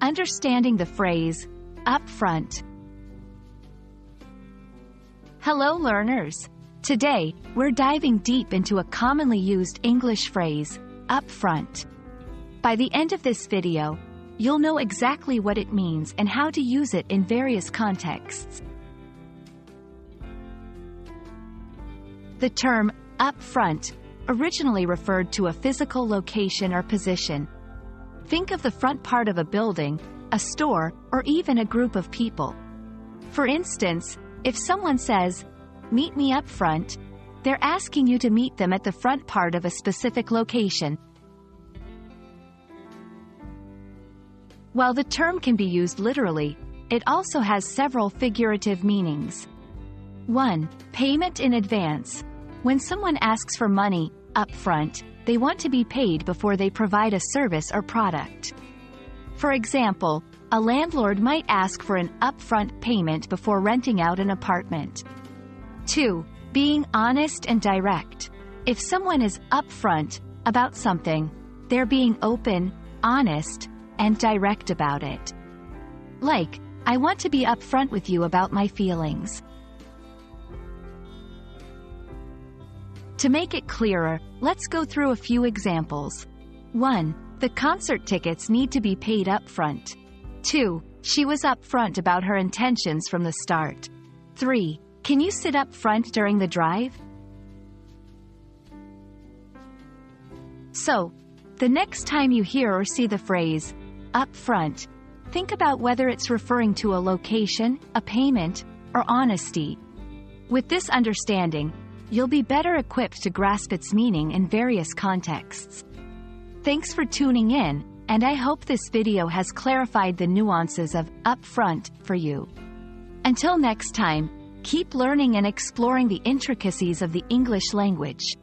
Understanding the phrase, up front. Hello learners! Today, we're diving deep into a commonly used English phrase, up front. By the end of this video, you'll know exactly what it means and how to use it in various contexts. The term, up front, originally referred to a physical location or position. Think of the front part of a building, a store, or even a group of people. For instance, if someone says, "Meet me up front," they're asking you to meet them at the front part of a specific location. While the term can be used literally, it also has several figurative meanings. 1. Payment in advance. When someone asks for money, up front, they want to be paid before they provide a service or product. For example, a landlord might ask for an upfront payment before renting out an apartment. 2. Being honest and direct. If someone is upfront about something, they're being open, honest, and direct about it. Like, "I want to be upfront with you about my feelings." To make it clearer, let's go through a few examples. 1. The concert tickets need to be paid up front. 2. She was upfront about her intentions from the start. 3. Can you sit up front during the drive? So, the next time you hear or see the phrase, up front, think about whether it's referring to a location, a payment, or honesty. With this understanding, you'll be better equipped to grasp its meaning in various contexts. Thanks for tuning in, and I hope this video has clarified the nuances of up front for you. Until next time, keep learning and exploring the intricacies of the English language.